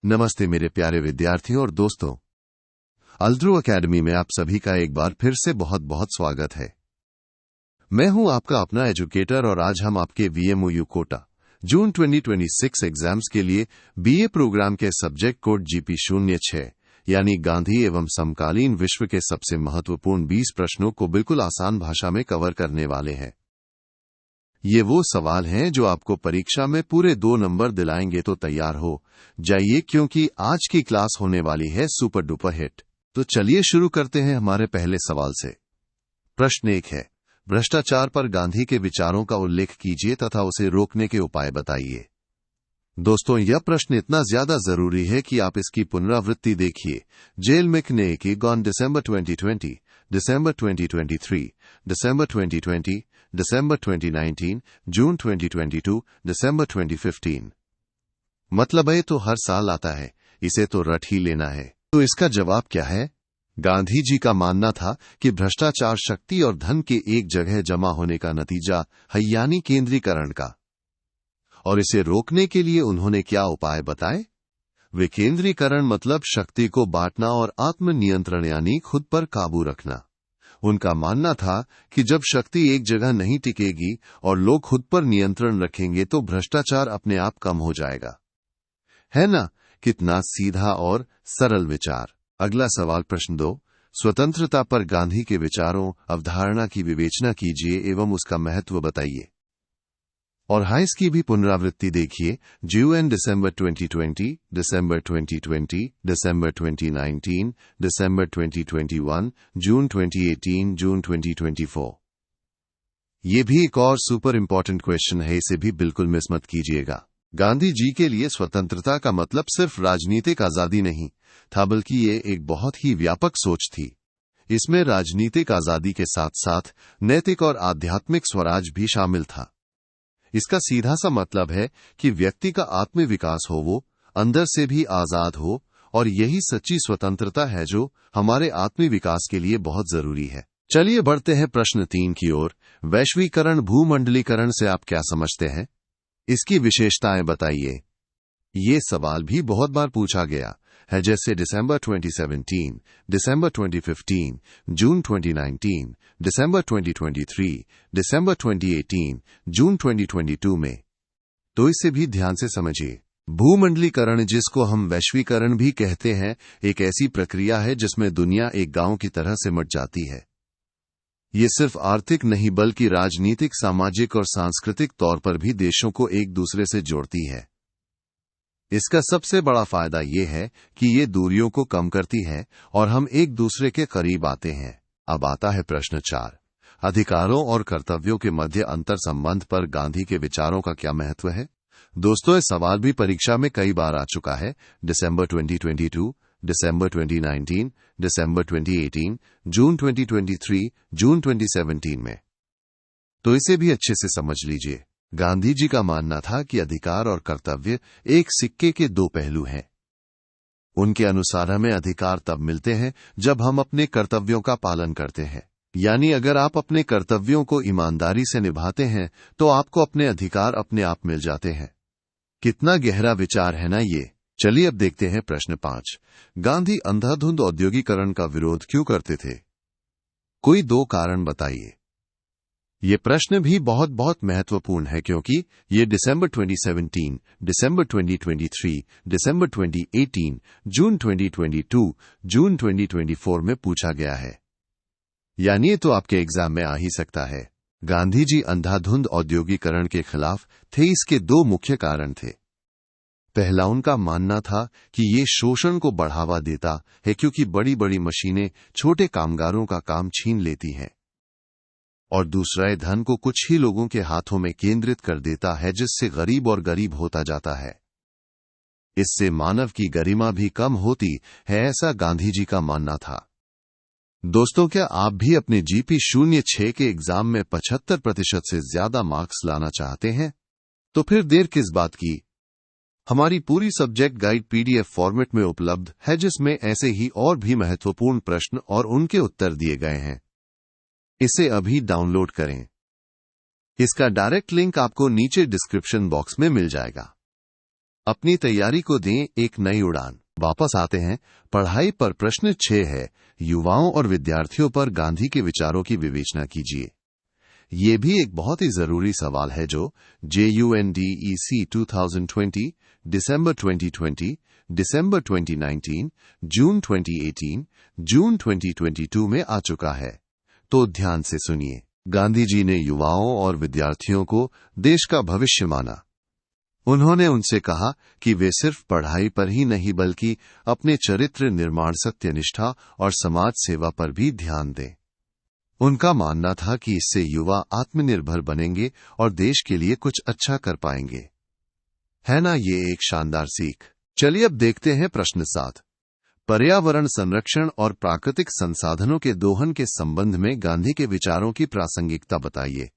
नमस्ते मेरे प्यारे विद्यार्थियों और दोस्तों, अल्ट्रो एकेडमी में आप सभी का एक बार फिर से बहुत बहुत स्वागत है। मैं हूं आपका अपना एजुकेटर और आज हम आपके VMOU कोटा जून 2026 एग्जाम्स के लिए BA प्रोग्राम के सब्जेक्ट कोड GP06 यानी गांधी एवं समकालीन विश्व के सबसे महत्वपूर्ण 20 प्रश्नों को बिल्कुल आसान भाषा में कवर करने वाले हैं। ये वो सवाल हैं जो आपको परीक्षा में पूरे 2 नंबर दिलाएंगे, तो तैयार हो जाइए क्योंकि आज की क्लास होने वाली है सुपर डुपर हिट। तो चलिए शुरू करते हैं हमारे पहले सवाल से। प्रश्न 1 है, भ्रष्टाचार पर गांधी के विचारों का उल्लेख कीजिए तथा उसे रोकने के उपाय बताइए। दोस्तों, यह प्रश्न इतना ज्यादा जरूरी है कि आप इसकी पुनरावृत्ति देखिए। जेल मैकने गॉन दिसंबर 2020, दिसंबर 2023, दिसंबर 2020, दिसंबर 2019, जून 2022, दिसंबर 2015। मतलब है तो हर साल आता है, इसे तो रट ही लेना है। तो इसका जवाब क्या है? गांधी जी का मानना था कि भ्रष्टाचार शक्ति और धन के एक जगह जमा होने का नतीजा है, यानी केंद्रीकरण का। और इसे रोकने के लिए उन्होंने क्या उपाय बताए? विकेंद्रीकरण मतलब शक्ति को बांटना और आत्मनियंत्रण यानी खुद पर काबू रखना। उनका मानना था कि जब शक्ति एक जगह नहीं टिकेगी और लोग खुद पर नियंत्रण रखेंगे तो भ्रष्टाचार अपने आप कम हो जाएगा। है ना, कितना सीधा और सरल विचार। अगला सवाल प्रश्न 2, स्वतंत्रता पर गांधी के विचारों अवधारणा की विवेचना कीजिए एवं उसका महत्व बताइए। और हाँ, इसकी भी पुनरावृत्ति देखिए। जून दिसंबर 2020, दिसंबर 2020, दिसंबर 2019, दिसंबर 2021, जून 2018, जून 2024। ये भी एक और सुपर इंपॉर्टेंट क्वेश्चन है, इसे भी बिल्कुल मिस मत कीजिएगा। गांधी जी के लिए स्वतंत्रता का मतलब सिर्फ राजनीतिक आजादी नहीं था, बल्कि ये एक बहुत ही व्यापक सोच थी। इसमें राजनीतिक आजादी के साथ साथ नैतिक और आध्यात्मिक स्वराज भी शामिल था। इसका सीधा सा मतलब है कि व्यक्ति का आत्म विकास हो, वो अंदर से भी आजाद हो, और यही सच्ची स्वतंत्रता है जो हमारे आत्म विकास के लिए बहुत जरूरी है। चलिए बढ़ते हैं प्रश्न 3 की ओर। वैश्वीकरण भूमंडलीकरण से आप क्या समझते हैं? इसकी विशेषताएं बताइए। ये सवाल भी बहुत बार पूछा गया है, जैसे दिसंबर 2017, दिसंबर 2015, जून 2019, दिसंबर 2023, दिसंबर 2018, जून 2022 में। तो इसे भी ध्यान से समझिए। भूमंडलीकरण, जिसको हम वैश्वीकरण भी कहते हैं, एक ऐसी प्रक्रिया है जिसमें दुनिया एक गांव की तरह सिमट जाती है। ये सिर्फ आर्थिक नहीं बल्कि राजनीतिक, सामाजिक और सांस्कृतिक तौर पर भी देशों को एक दूसरे से जोड़ती है। इसका सबसे बड़ा फायदा यह है कि ये दूरियों को कम करती है और हम एक दूसरे के करीब आते हैं। अब आता है प्रश्न 4, अधिकारों और कर्तव्यों के मध्य अंतर संबंध पर गांधी के विचारों का क्या महत्व है? दोस्तों, यह सवाल भी परीक्षा में कई बार आ चुका है। दिसंबर 2022, दिसंबर 2019, दिसंबर 2018, जून 2023, जून 2017 में। तो इसे भी अच्छे से समझ लीजिए। गांधी जी का मानना था कि अधिकार और कर्तव्य एक सिक्के के 2 पहलू हैं। उनके अनुसार हमें अधिकार तब मिलते हैं जब हम अपने कर्तव्यों का पालन करते हैं। यानी अगर आप अपने कर्तव्यों को ईमानदारी से निभाते हैं तो आपको अपने अधिकार अपने आप मिल जाते हैं। कितना गहरा विचार है ना ये। चलिए अब देखते हैं प्रश्न 5, गांधी अंधाधुंध औद्योगिकरण का विरोध क्यों करते थे? कोई 2 कारण बताइए। ये प्रश्न भी बहुत बहुत महत्वपूर्ण है क्योंकि ये दिसंबर 2017, दिसंबर 2023, दिसंबर 2018, जून 2022, जून 2024 में पूछा गया है। यानी ये तो आपके एग्जाम में आ ही सकता है। गांधी जी अंधाधुंध औद्योगिकरण के खिलाफ थे। इसके 2 मुख्य कारण थे। पहला, उनका मानना था कि ये शोषण को बढ़ावा देता है क्योंकि बड़ी बड़ी मशीनें छोटे कामगारों का काम छीन लेती हैं। और दूसरा, ये धन को कुछ ही लोगों के हाथों में केंद्रित कर देता है, जिससे गरीब और गरीब होता जाता है। इससे मानव की गरिमा भी कम होती है, ऐसा गांधी जी का मानना था। दोस्तों, क्या आप भी अपने GP06 के एग्जाम में 75% से ज्यादा मार्क्स लाना चाहते हैं? तो फिर देर किस बात की। हमारी पूरी सब्जेक्ट गाइड PDF फॉर्मेट में उपलब्ध है, जिसमें ऐसे ही और भी महत्वपूर्ण प्रश्न और उनके उत्तर दिए गए हैं। इसे अभी डाउनलोड करें। इसका डायरेक्ट लिंक आपको नीचे डिस्क्रिप्शन बॉक्स में मिल जाएगा। अपनी तैयारी को दें एक नई उड़ान। वापस आते हैं पढ़ाई पर। प्रश्न 6 है, युवाओं और विद्यार्थियों पर गांधी के विचारों की विवेचना कीजिए। ये भी एक बहुत ही जरूरी सवाल है जो JUNDEC 2020, दिसंबर 2020, दिसंबर 2019, जून 2018, जून 2022 में आ चुका है। तो ध्यान से सुनिए। गांधी जी ने युवाओं और विद्यार्थियों को देश का भविष्य माना। उन्होंने उनसे कहा कि वे सिर्फ पढ़ाई पर ही नहीं बल्कि अपने चरित्र निर्माण, सत्यनिष्ठा और समाज सेवा पर भी ध्यान दें। उनका मानना था कि इससे युवा आत्मनिर्भर बनेंगे और देश के लिए कुछ अच्छा कर पाएंगे। है ना ये एक शानदार सीख। चलिए अब देखते हैं प्रश्न 7। पर्यावरण संरक्षण और प्राकृतिक संसाधनों के दोहन के संबंध में गांधी के विचारों की प्रासंगिकता बताइए।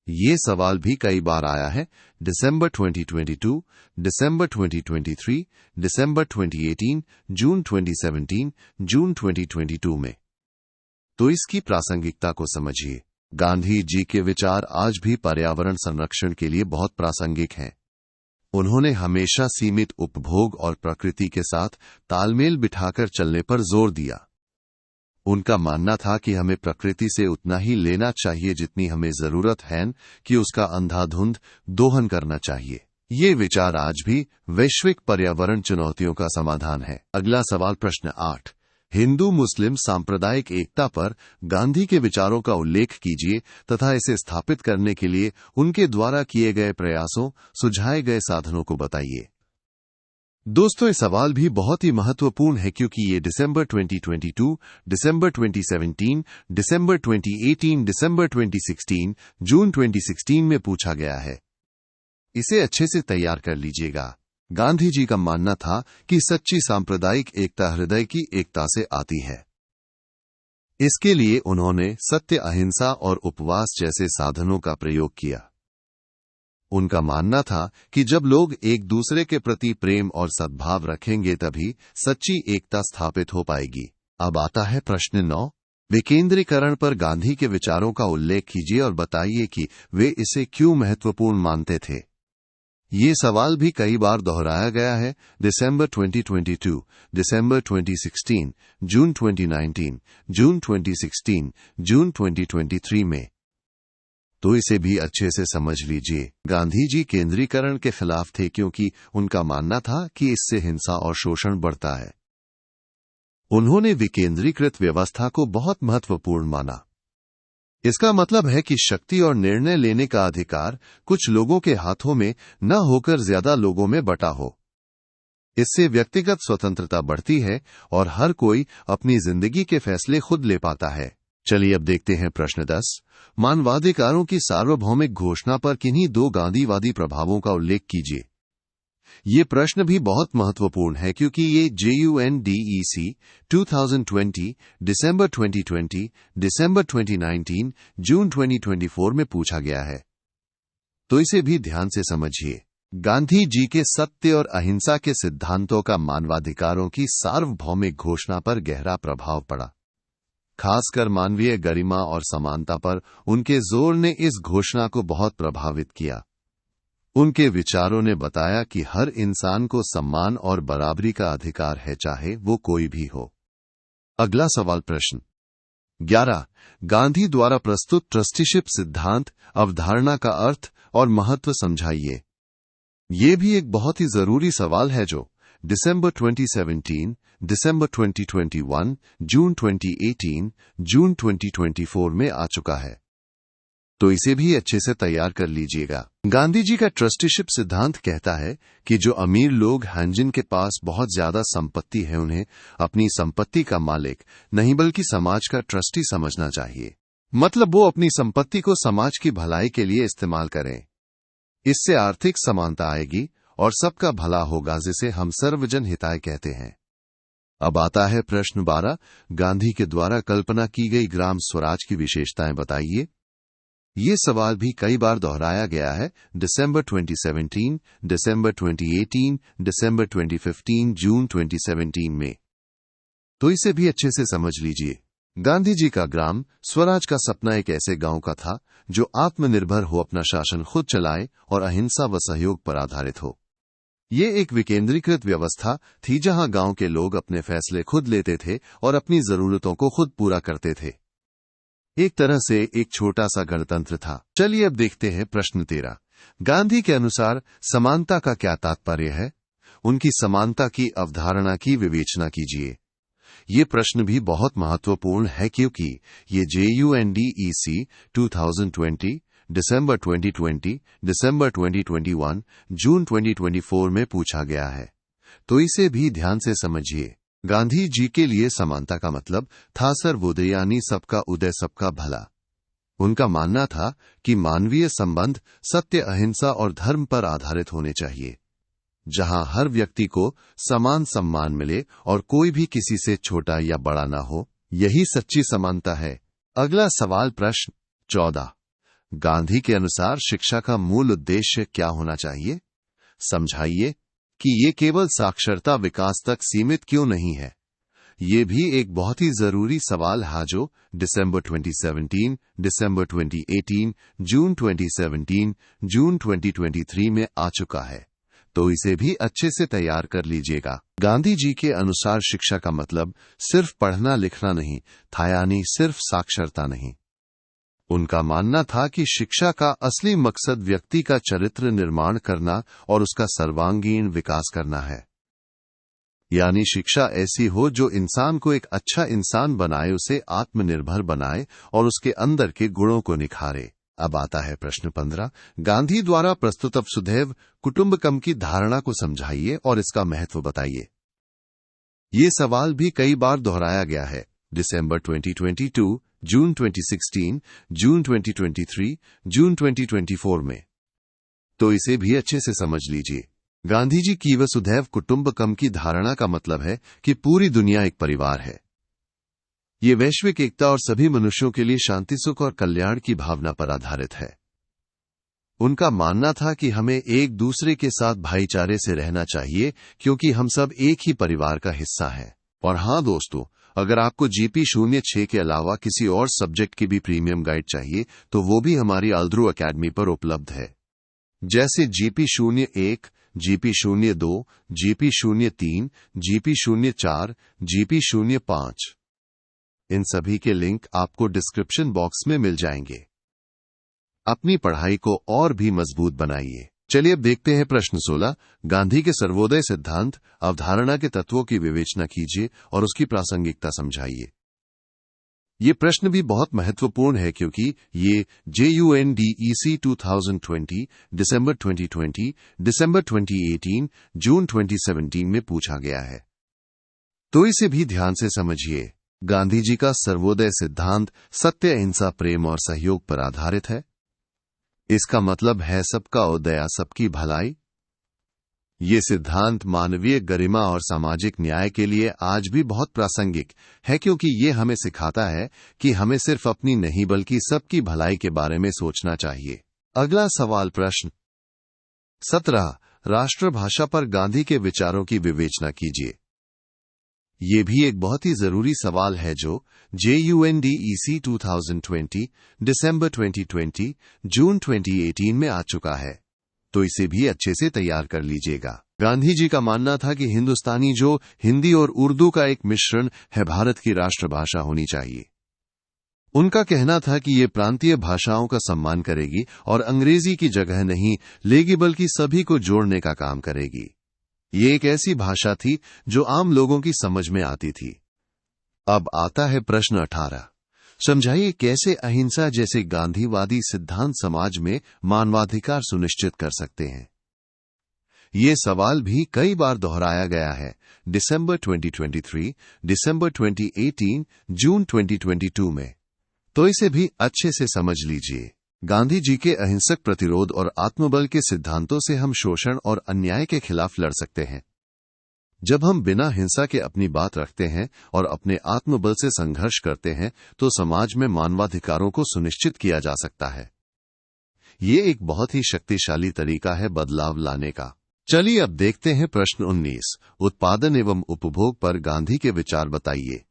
ये सवाल भी कई बार आया है। दिसंबर 2022, दिसंबर 2023, दिसंबर 2018, जून 2017, जून 2022 में। तो इसकी प्रासंगिकता को समझिए। गांधी जी के विचार आज भी पर्यावरण संरक्षण के लिए बहुत प्रासंगिक हैं। उन्होंने हमेशा सीमित उपभोग और प्रकृति के साथ तालमेल बिठाकर चलने पर जोर दिया। उनका मानना था कि हमें प्रकृति से उतना ही लेना चाहिए जितनी हमें जरूरत है, कि उसका अंधाधुंध दोहन करना चाहिए। ये विचार आज भी वैश्विक पर्यावरण चुनौतियों का समाधान है। अगला सवाल प्रश्न 8। हिंदू मुस्लिम सांप्रदायिक एकता पर गांधी के विचारों का उल्लेख कीजिए तथा इसे स्थापित करने के लिए उनके द्वारा किए गए प्रयासों, सुझाए गए साधनों को बताइए। दोस्तों, ये सवाल भी बहुत ही महत्वपूर्ण है क्योंकि ये दिसंबर 2022, दिसंबर 2017, दिसंबर 2018, दिसंबर 2016, जून 2016 में पूछा गया है। इसे अच्छे से तैयार कर लीजिएगा। गांधी जी का मानना था कि सच्ची सांप्रदायिक एकता हृदय की एकता से आती है। इसके लिए उन्होंने सत्य, अहिंसा और उपवास जैसे साधनों का प्रयोग किया। उनका मानना था कि जब लोग एक दूसरे के प्रति प्रेम और सद्भाव रखेंगे तभी सच्ची एकता स्थापित हो पाएगी। अब आता है प्रश्न 9। विकेंद्रीकरण पर गांधी के विचारों का उल्लेख कीजिए और बताइए कि वे इसे क्यों महत्वपूर्ण मानते थे। ये सवाल भी कई बार दोहराया गया है। दिसंबर 2022, दिसंबर 2016, जून 2019, जून 2016, जून 2023 में। तो इसे भी अच्छे से समझ लीजिए। गांधी जी केंद्रीकरण के खिलाफ थे क्योंकि उनका मानना था कि इससे हिंसा और शोषण बढ़ता है। उन्होंने विकेंद्रीकृत व्यवस्था को बहुत महत्वपूर्ण माना। इसका मतलब है कि शक्ति और निर्णय लेने का अधिकार कुछ लोगों के हाथों में न होकर ज्यादा लोगों में बटा हो। इससे व्यक्तिगत स्वतंत्रता बढ़ती है और हर कोई अपनी जिंदगी के फैसले खुद ले पाता है। चलिए अब देखते हैं प्रश्न 10। मानवाधिकारों की सार्वभौमिक घोषणा पर किन्हीं दो गांधीवादी प्रभावों का उल्लेख कीजिए। ये प्रश्न भी बहुत महत्वपूर्ण है क्योंकि ये JUNDEC 2020, दिसंबर 2020, दिसंबर 2019, जून 2024 में पूछा गया है। तो इसे भी ध्यान से समझिए। गांधी जी के सत्य और अहिंसा के सिद्धांतों का मानवाधिकारों की सार्वभौमिक घोषणा पर गहरा प्रभाव पड़ा। खासकर मानवीय गरिमा और समानता पर उनके जोर ने इस घोषणा को बहुत प्रभावित किया। उनके विचारों ने बताया कि हर इंसान को सम्मान और बराबरी का अधिकार है, चाहे वो कोई भी हो। अगला सवाल प्रश्न 11। गांधी द्वारा प्रस्तुत ट्रस्टीशिप सिद्धांत अवधारणा का अर्थ और महत्व समझाइए। ये भी एक बहुत ही जरूरी सवाल है जो दिसंबर 2017, दिसंबर 2021, जून 2018, जून 2024 में आ चुका है। तो इसे भी अच्छे से तैयार कर लीजिएगा। गांधी जी का ट्रस्टीशिप सिद्धांत कहता है कि जो अमीर लोग हैं जिनके पास बहुत ज्यादा संपत्ति है, उन्हें अपनी संपत्ति का मालिक नहीं बल्कि समाज का ट्रस्टी समझना चाहिए। मतलब वो अपनी संपत्ति को समाज की भलाई के लिए इस्तेमाल करें। इससे आर्थिक समानता आएगी और सबका भला होगा, जिसे हम सर्वजन हिताय कहते हैं। अब आता है प्रश्न 12। गांधी के द्वारा कल्पना की गई ग्राम स्वराज की विशेषताएं बताइए। ये सवाल भी कई बार दोहराया गया है। दिसंबर 2017, दिसंबर 2018, दिसंबर 2015, जून 2017 में। तो इसे भी अच्छे से समझ लीजिए। गांधी जी का ग्राम स्वराज का सपना एक ऐसे गांव का था जो आत्मनिर्भर हो, अपना शासन खुद चलाए और अहिंसा व सहयोग पर आधारित हो। ये एक विकेंद्रीकृत व्यवस्था थी जहां गांव के लोग अपने फैसले खुद लेते थे और अपनी जरूरतों को खुद पूरा करते थे। एक तरह से एक छोटा सा गणतंत्र था। चलिए अब देखते हैं प्रश्न 13। गांधी के अनुसार समानता का क्या तात्पर्य है? उनकी समानता की अवधारणा की विवेचना कीजिए। ये प्रश्न भी बहुत महत्वपूर्ण है क्योंकि ये JUNDEC 2020, दिसंबर 2020, दिसंबर 2021, जून 2024 में पूछा गया है, तो इसे भी ध्यान से समझिए। गांधी जी के लिए समानता का मतलब था सर्वोदय, यानी सबका उदय, सबका भला। उनका मानना था कि मानवीय संबंध सत्य, अहिंसा और धर्म पर आधारित होने चाहिए, जहां हर व्यक्ति को समान सम्मान मिले और कोई भी किसी से छोटा या बड़ा ना हो। यही सच्ची समानता है। अगला सवाल प्रश्न 14। गांधी के अनुसार शिक्षा का मूल उद्देश्य क्या होना चाहिए? समझाइए कि ये केवल साक्षरता विकास तक सीमित क्यों नहीं है। ये भी एक बहुत ही जरूरी सवाल है जो दिसंबर 2017, दिसंबर 2018, जून 2017, जून 2023 में आ चुका है, तो इसे भी अच्छे से तैयार कर लीजिएगा। गांधी जी के अनुसार शिक्षा का मतलब सिर्फ पढ़ना लिखना नहीं था, यानी सिर्फ साक्षरता नहीं। उनका मानना था कि शिक्षा का असली मकसद व्यक्ति का चरित्र निर्माण करना और उसका सर्वांगीण विकास करना है, यानी शिक्षा ऐसी हो जो इंसान को एक अच्छा इंसान बनाए, उसे आत्मनिर्भर बनाए और उसके अंदर के गुणों को निखारे। अब आता है प्रश्न 15। गांधी द्वारा प्रस्तुत वसुधैव कुटुंबकम की धारणा को समझाइए और इसका महत्व बताइए। ये सवाल भी कई बार दोहराया गया है। दिसंबर 2022, जून 2016, जून 2023, जून 2024 में, तो इसे भी अच्छे से समझ लीजिए। गांधी जी की वसुधैव कुटुंबकम की धारणा का मतलब है कि पूरी दुनिया एक परिवार है। ये वैश्विक एकता और सभी मनुष्यों के लिए शांति, सुख और कल्याण की भावना पर आधारित है। उनका मानना था कि हमें एक दूसरे के साथ भाईचारे से रहना चाहिए क्योंकि हम सब एक ही परिवार का हिस्सा हैं। और हाँ दोस्तों, अगर आपको GP06 के अलावा किसी और सब्जेक्ट की भी प्रीमियम गाइड चाहिए तो वो भी हमारी अल्द्रू अकेडमी पर उपलब्ध है, जैसे GP01, GP02, GP03, GP04, GP05। इन सभी के लिंक आपको डिस्क्रिप्शन बॉक्स में मिल जाएंगे। अपनी पढ़ाई को और भी मजबूत बनाइए। चलिए अब देखते हैं प्रश्न 16। गांधी के सर्वोदय सिद्धांत अवधारणा के तत्वों की विवेचना कीजिए और उसकी प्रासंगिकता समझाइए। ये प्रश्न भी बहुत महत्वपूर्ण है क्योंकि ये JUNDEC 2020, दिसंबर 2020, दिसंबर 2018, जून 2017 में पूछा गया है, तो इसे भी ध्यान से समझिए। गांधी जी का सर्वोदय सिद्धांत सत्य, अहिंसा, प्रेम और सहयोग पर आधारित है। इसका मतलब है सबका उदय, सबकी भलाई। ये सिद्धांत मानवीय गरिमा और सामाजिक न्याय के लिए आज भी बहुत प्रासंगिक है क्योंकि ये हमें सिखाता है कि हमें सिर्फ अपनी नहीं बल्कि सबकी भलाई के बारे में सोचना चाहिए। अगला सवाल प्रश्न 17। राष्ट्रभाषा पर गांधी के विचारों की विवेचना कीजिए। ये भी एक बहुत ही जरूरी सवाल है जो JUNDEC 2020, दिसंबर 2020, जून 2018 में आ चुका है, तो इसे भी अच्छे से तैयार कर लीजिएगा। गांधी जी का मानना था कि हिंदुस्तानी जो हिंदी और उर्दू का एक मिश्रण है, भारत की राष्ट्रभाषा होनी चाहिए। उनका कहना था कि ये प्रांतीय भाषाओं का सम्मान करेगी और अंग्रेजी की जगह नहीं लेगी बल्कि सभी को जोड़ने का काम करेगी। ये एक ऐसी भाषा थी जो आम लोगों की समझ में आती थी। अब आता है प्रश्न 18। समझाइए कैसे अहिंसा जैसे गांधीवादी सिद्धांत समाज में मानवाधिकार सुनिश्चित कर सकते हैं। ये सवाल भी कई बार दोहराया गया है। दिसंबर 2023, दिसंबर 2018, जून 2022 में, तो इसे भी अच्छे से समझ लीजिए। गांधी जी के अहिंसक प्रतिरोध और आत्मबल के सिद्धांतों से हम शोषण और अन्याय के खिलाफ लड़ सकते हैं। जब हम बिना हिंसा के अपनी बात रखते हैं और अपने आत्मबल से संघर्ष करते हैं तो समाज में मानवाधिकारों को सुनिश्चित किया जा सकता है। ये एक बहुत ही शक्तिशाली तरीका है बदलाव लाने का। चलिए अब देखते हैं प्रश्न 19। उत्पादन एवं उपभोग पर गांधी के विचार बताइए।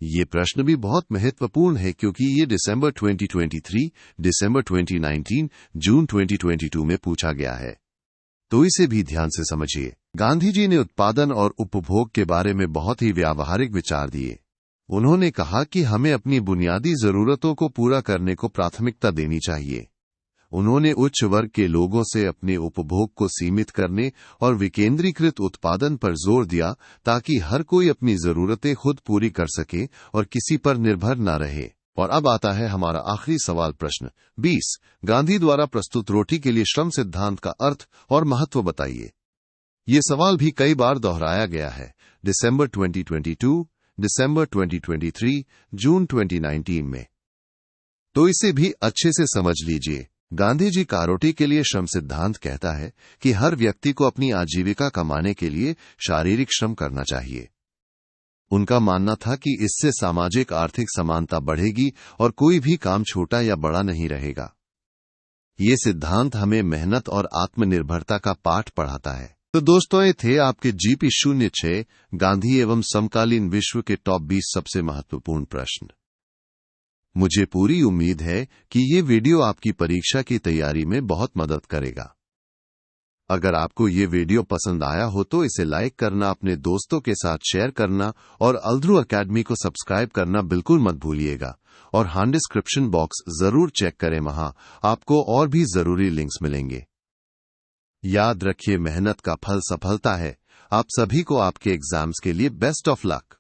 ये प्रश्न भी बहुत महत्वपूर्ण है क्योंकि ये दिसंबर 2023, दिसंबर 2019, जून 2022 में पूछा गया है, तो इसे भी ध्यान से समझिए। गांधी जी ने उत्पादन और उपभोग के बारे में बहुत ही व्यावहारिक विचार दिए। उन्होंने कहा कि हमें अपनी बुनियादी जरूरतों को पूरा करने को प्राथमिकता देनी चाहिए। उन्होंने उच्च वर्ग के लोगों से अपने उपभोग को सीमित करने और विकेंद्रीकृत उत्पादन पर जोर दिया ताकि हर कोई अपनी जरूरतें खुद पूरी कर सके और किसी पर निर्भर न रहे। और अब आता है हमारा आखिरी सवाल, प्रश्न 20। गांधी द्वारा प्रस्तुत रोटी के लिए श्रम सिद्धांत का अर्थ और महत्व बताइए। ये सवाल भी कई बार दोहराया गया है। दिसंबर 2022, दिसंबर 2023, जून 2019 में। तो इसे भी अच्छे से समझ लीजिए। गांधी जी का रोटी के लिए श्रम सिद्धांत कहता है कि हर व्यक्ति को अपनी आजीविका कमाने के लिए शारीरिक श्रम करना चाहिए। उनका मानना था कि इससे सामाजिक आर्थिक समानता बढ़ेगी और कोई भी काम छोटा या बड़ा नहीं रहेगा। ये सिद्धांत हमें मेहनत और आत्मनिर्भरता का पाठ पढ़ाता है। तो दोस्तों, ये थे आपके GP06 गांधी एवं समकालीन विश्व के टॉप 20 सबसे महत्वपूर्ण प्रश्न। मुझे पूरी उम्मीद है कि ये वीडियो आपकी परीक्षा की तैयारी में बहुत मदद करेगा। अगर आपको ये वीडियो पसंद आया हो तो इसे लाइक करना, अपने दोस्तों के साथ शेयर करना और अल्द्रू अकेडमी को सब्सक्राइब करना बिल्कुल मत भूलिएगा। और हाँ, डिस्क्रिप्शन बॉक्स जरूर चेक करें, वहां आपको और भी जरूरी लिंक्स मिलेंगे। याद रखिए, मेहनत का फल सफलता है। आप सभी को आपके एग्जाम्स के लिए बेस्ट ऑफ लक।